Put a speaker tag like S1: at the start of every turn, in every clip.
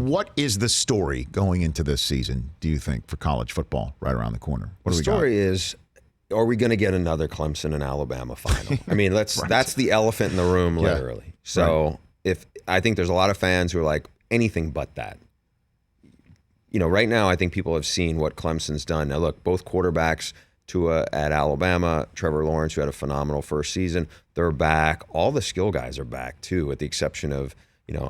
S1: What is the story going into this season, do you think, for college football right around the corner? What do we got?
S2: The story is, are we going to get another Clemson and Alabama final? I mean, that's the elephant in the room, literally. So I think there's a lot of fans who are like, anything but that. Right now, I think people have seen what Clemson's done. Now, look, both quarterbacks, Tua at Alabama, Trevor Lawrence, who had a phenomenal first season, they're back. All the skill guys are back, too, with the exception of,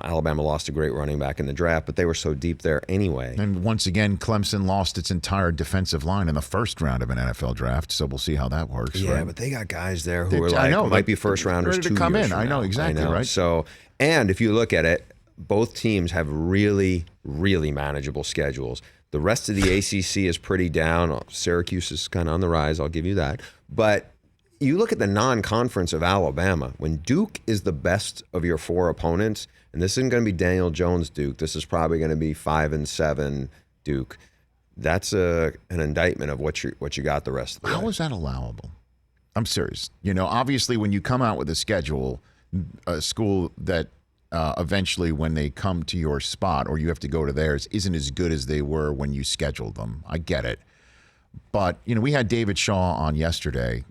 S2: Alabama lost a great running back in the draft, but they were so deep there anyway.
S1: And once again, Clemson lost its entire defensive line in the first round of an NFL draft, so we'll see how that works.
S2: Yeah,
S1: right?
S2: But they got guys there who might be first rounders
S1: ready
S2: 2
S1: to come
S2: years
S1: in.
S2: from
S1: I know,
S2: now.
S1: exactly, right?
S2: So, and if you look at it, both teams have really, really manageable schedules. The rest of the ACC is pretty down. Syracuse is kind of on the rise, I'll give you that. But you look at the non-conference of Alabama, when Duke is the best of your 4 opponents, and this isn't going to be Daniel Jones Duke, this is probably going to be 5-7 Duke. That's an indictment of what you got the rest of the way.
S1: How is that allowable? I'm serious. Obviously when you come out with a schedule, a school that eventually when they come to your spot or you have to go to theirs isn't as good as they were when you scheduled them. I get it. But, we had David Shaw on yesterday.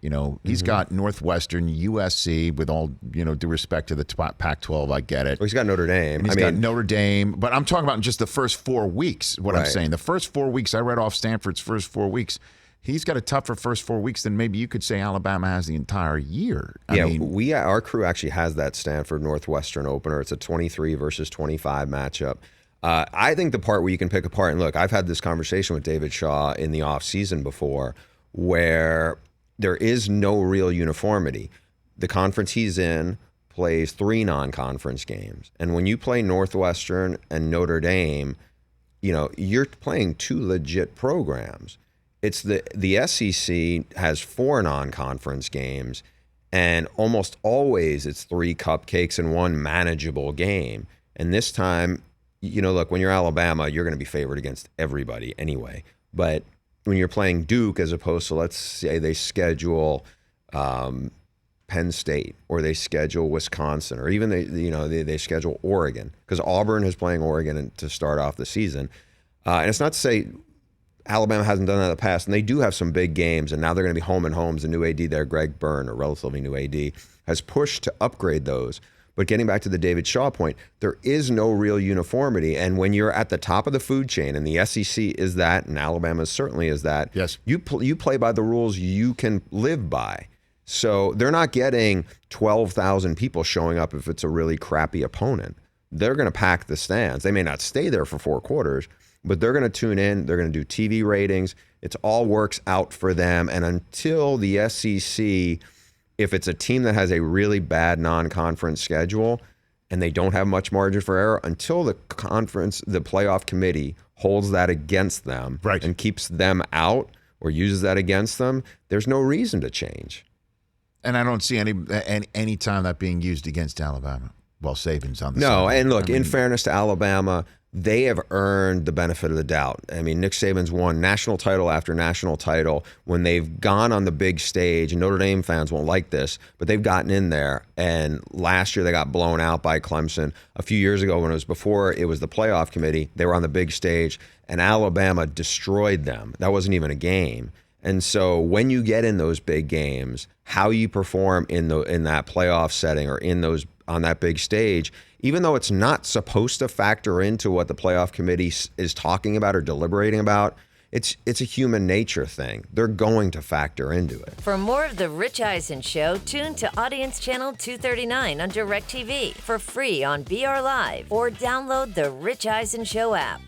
S1: He's got Northwestern, USC, with all, due respect to the Pac-12, I get it.
S2: Well, he's got Notre Dame.
S1: And he's got Notre Dame. But I'm talking about just the first 4 weeks, I'm saying. The first 4 weeks, I read off Stanford's first 4 weeks. He's got a tougher first 4 weeks than maybe you could say Alabama has the entire year.
S2: Our crew actually has that Stanford Northwestern opener. It's a 23 versus 25 matchup. I think the part where you can pick apart, and look, I've had this conversation with David Shaw in the offseason before, where there is no real uniformity. The conference he's in plays 3 non-conference games. And when you play Northwestern and Notre Dame, you're playing 2 legit programs. It's the SEC has 4 non-conference games, and almost always it's 3 cupcakes and 1 manageable game. And this time, look, when you're Alabama, you're going to be favored against everybody anyway. But when you're playing Duke, as opposed to, let's say they schedule Penn State, or they schedule Wisconsin, or even they schedule Oregon, because Auburn is playing Oregon to start off the season. And it's not to say Alabama hasn't done that in the past, and they do have some big games, and now they're going to be home and homes. The new AD there, Greg Byrne, or relatively new AD, has pushed to upgrade those. But getting back to the David Shaw point, there is no real uniformity. And when you're at the top of the food chain, and the SEC is that, and Alabama certainly is that,
S1: yes,
S2: you play by the rules you can live by. So they're not getting 12,000 people showing up if it's a really crappy opponent. They're going to pack the stands. They may not stay there for 4 quarters, but they're going to tune in. They're going to do TV ratings. It all works out for them. And until the SEC, if it's a team that has a really bad non-conference schedule and they don't have much margin for error, until the playoff committee holds that against them and keeps them out or uses that against them, there's no reason to change.
S1: And I don't see any time that being used against Alabama. Well, Saban's on the
S2: side. No,
S1: side.
S2: and look, in fairness to Alabama, they have earned the benefit of the doubt. I mean, Nick Saban's won national title after national title when they've gone on the big stage, and Notre Dame fans won't like this, but they've gotten in there. And last year they got blown out by Clemson. A few years ago, when it was before it was the playoff committee, they were on the big stage, and Alabama destroyed them. That wasn't even a game. And so when you get in those big games, how you perform in that playoff setting or on that big stage, even though it's not supposed to factor into what the playoff committee is talking about or deliberating about, it's a human nature thing. They're going to factor into it.
S3: For more of The Rich Eisen Show, tune to Audience Channel 239 on DirecTV for free on BR Live, or download The Rich Eisen Show app.